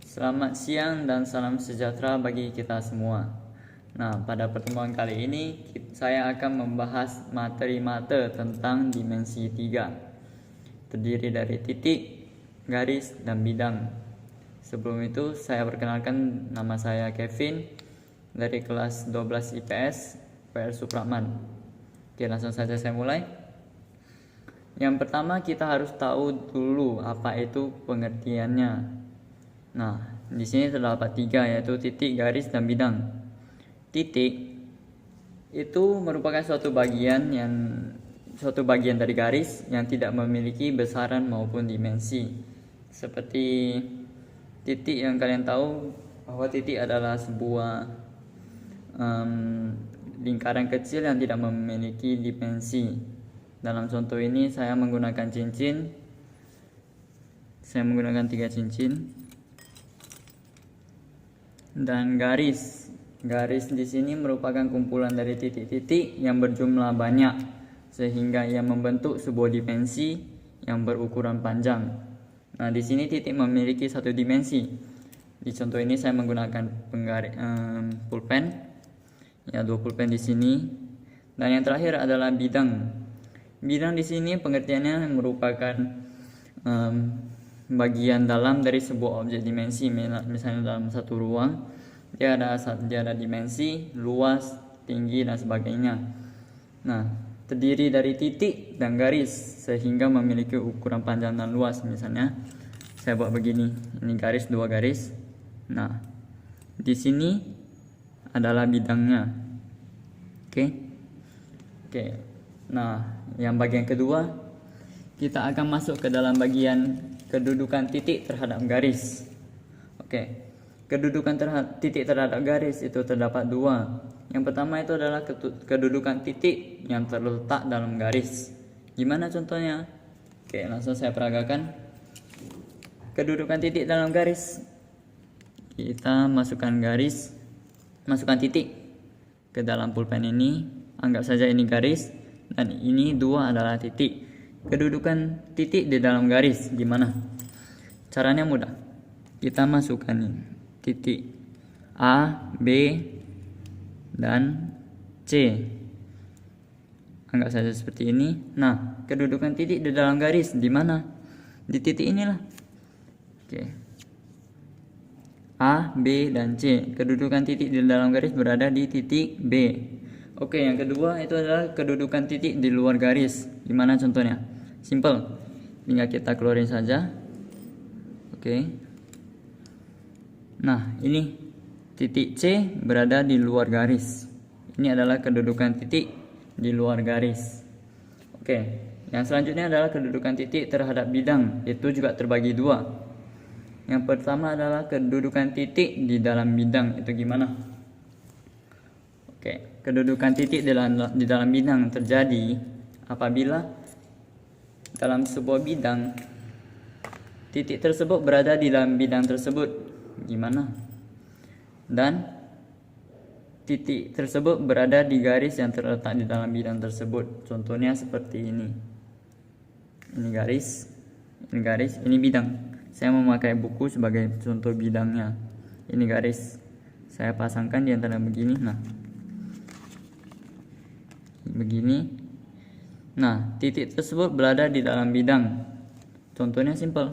Selamat siang dan salam sejahtera bagi kita semua. Nah, pada pertemuan kali ini saya akan membahas materi mata tentang dimensi 3. Terdiri dari titik, garis, dan bidang. Sebelum itu, saya perkenalkan, nama saya Kevin dari kelas 12 IPS PR Supratman. Oke, langsung saja saya mulai. Yang pertama, kita harus tahu dulu apa itu pengertiannya. Nah, di sini terdapat 3, yaitu titik, garis, dan bidang. Titik itu merupakan suatu bagian dari garis yang tidak memiliki besaran maupun dimensi. Seperti titik yang kalian tahu bahwa titik adalah sebuah lingkaran kecil yang tidak memiliki dimensi. Dalam contoh ini saya menggunakan cincin. Saya menggunakan 3 cincin. Dan garis di sini merupakan kumpulan dari titik-titik yang berjumlah banyak sehingga ia membentuk sebuah dimensi yang berukuran panjang. Nah, di sini titik memiliki satu dimensi. Di contoh ini saya menggunakan pulpen, ya 2 pulpen di sini. Dan yang terakhir adalah bidang. Bidang di sini pengertiannya merupakan bagian dalam dari sebuah objek dimensi. Misalnya dalam satu ruang dia ada dimensi, luas, tinggi, dan sebagainya. Nah, terdiri dari titik dan garis sehingga memiliki ukuran panjang dan luas. Misalnya saya buat begini, ini garis, 2 garis. Nah, di sini adalah bidangnya. Oke. Nah, yang bagian kedua, kita akan masuk ke dalam bagian kedudukan titik terhadap garis. Oke. Kedudukan titik terhadap garis itu terdapat 2. Yang pertama itu adalah kedudukan titik yang terletak dalam garis. Gimana contohnya? Oke, langsung saya peragakan. Kedudukan titik dalam garis. Kita masukkan titik ke dalam pulpen ini. Anggap saja ini garis dan ini 2 adalah titik. Kedudukan titik di dalam garis gimana? Caranya mudah. Kita masukkan titik A, B, dan C. Anggap saja seperti ini. Nah, kedudukan titik di dalam garis di mana? Di titik inilah. Oke. A, B, dan C. Kedudukan titik di dalam garis berada di titik B. Oke, yang kedua itu adalah kedudukan titik di luar garis. Gimana contohnya? Simple. Tinggal kita keluarin saja. Oke. Nah, ini titik C berada di luar garis. Ini adalah kedudukan titik di luar garis. Oke. Yang selanjutnya adalah kedudukan titik terhadap bidang. Itu juga terbagi 2. Yang pertama adalah kedudukan titik di dalam bidang. Itu gimana? Oke, kedudukan titik di dalam bidang terjadi apabila dalam sebuah bidang titik tersebut berada di dalam bidang tersebut. Gimana? Dan titik tersebut berada di garis yang terletak di dalam bidang tersebut. Contohnya seperti ini. Ini garis, ini bidang. Saya memakai buku sebagai contoh bidangnya. Ini garis. Saya pasangkan di antara begini. Nah, begini. Nah, titik tersebut berada di dalam bidang. Contohnya simple.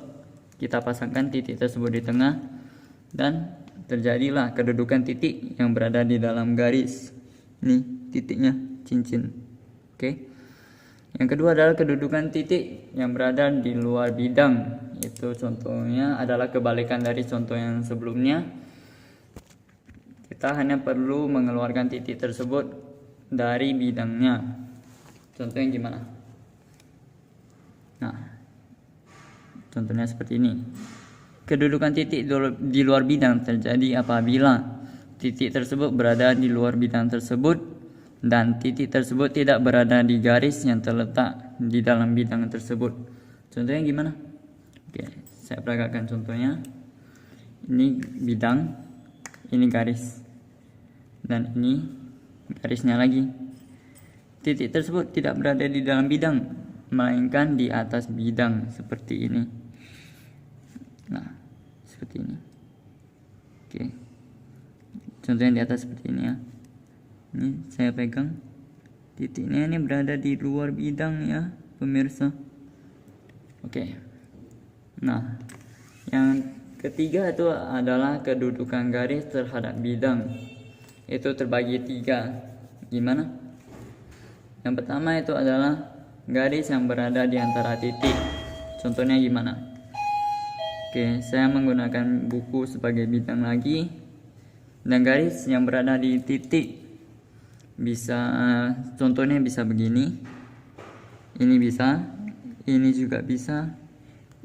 Kita pasangkan titik tersebut di tengah dan terjadilah kedudukan titik yang berada di dalam garis. Ini titiknya, cincin. Oke. Yang kedua adalah kedudukan titik yang berada di luar bidang. Itu contohnya adalah kebalikan dari contoh yang sebelumnya. Kita hanya perlu mengeluarkan titik tersebut dari bidangnya. Contohnya gimana? Nah, contohnya seperti ini. Kedudukan titik di luar bidang terjadi apabila titik tersebut berada di luar bidang tersebut dan titik tersebut tidak berada di garis yang terletak di dalam bidang tersebut. Contohnya gimana? Oke, saya peragakan contohnya. Ini bidang, ini garis, dan ini garisnya lagi. Titik tersebut tidak berada di dalam bidang, melainkan di atas bidang seperti ini. Nah, seperti ini. Oke, contohnya di atas seperti ini ya. Ini saya pegang, titiknya ini berada di luar bidang ya pemirsa. Oke, nah yang ketiga itu adalah kedudukan garis terhadap bidang. Itu terbagi 3. Gimana? Yang pertama itu adalah garis yang berada di antara titik. Contohnya gimana? Oke, saya menggunakan buku sebagai bidang lagi. Dan garis yang berada di titik bisa, contohnya bisa begini. Ini bisa, ini juga bisa,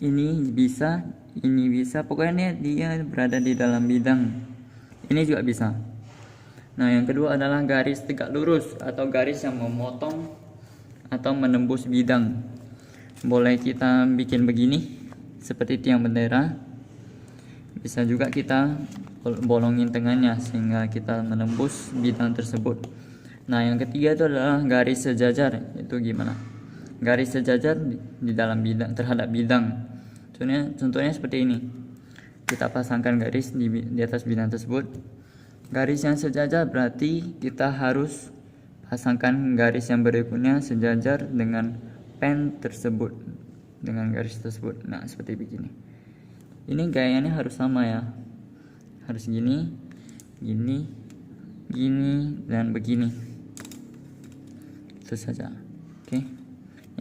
ini bisa, ini bisa. Pokoknya dia berada di dalam bidang. Ini juga bisa. Nah, yang kedua adalah garis tegak lurus atau garis yang memotong atau menembus bidang. Boleh kita bikin begini seperti tiang bendera. Bisa juga kita bolongin tengahnya sehingga kita menembus bidang tersebut. Nah, yang ketiga itu adalah garis sejajar. Itu gimana? Garis sejajar di dalam bidang terhadap bidang. Contohnya seperti ini. Kita pasangkan garis di atas bidang tersebut. Garis yang sejajar berarti kita harus pasangkan garis yang berikutnya sejajar dengan pen tersebut, dengan garis tersebut. Nah, seperti begini. Ini gayanya harus sama ya. Harus gini, gini, gini, dan begini. Itu saja. Oke.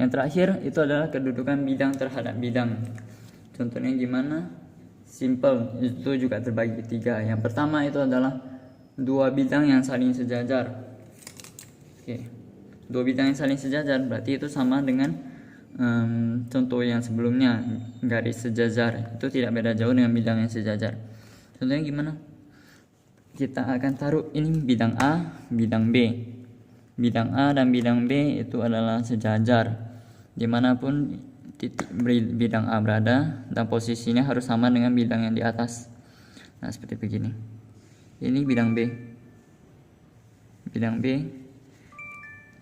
Yang terakhir itu adalah kedudukan bidang terhadap bidang. Contohnya gimana? Simple. Itu juga terbagi 3. Yang pertama itu adalah 2 bidang yang saling sejajar. Oke. 2 bidang yang saling sejajar berarti itu sama dengan contoh yang sebelumnya, garis sejajar. Itu tidak beda jauh dengan bidang yang sejajar. Contohnya gimana? Kita akan taruh ini bidang A, bidang B. Bidang A dan bidang B itu adalah sejajar. Dimanapun titik bidang A berada, dan posisinya harus sama dengan bidang yang di atas. Nah, seperti begini. Ini bidang B. Bidang B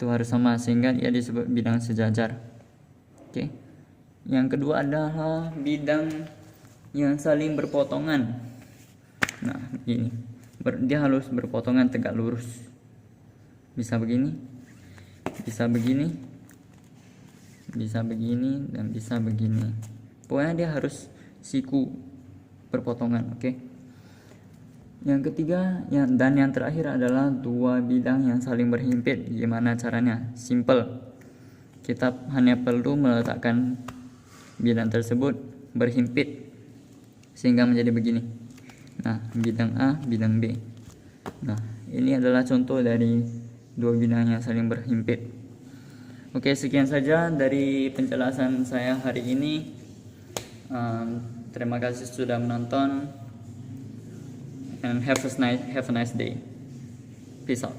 itu harus sama sehingga dia disebut bidang sejajar. Oke. Yang kedua adalah bidang yang saling berpotongan. Nah, ini dia harus berpotongan tegak lurus. Bisa begini, bisa begini, bisa begini, dan bisa begini. Pokoknya dia harus siku berpotongan. Oke. Yang ketiga dan yang terakhir adalah 2 bidang yang saling berhimpit. Gimana caranya? Simple. Kita hanya perlu meletakkan bidang tersebut berhimpit sehingga menjadi begini. Nah, bidang A, bidang B. Nah, ini adalah contoh dari 2 bidang yang saling berhimpit. Oke, sekian saja dari penjelasan saya hari ini. Terima kasih sudah menonton. And have a nice day. Peace out.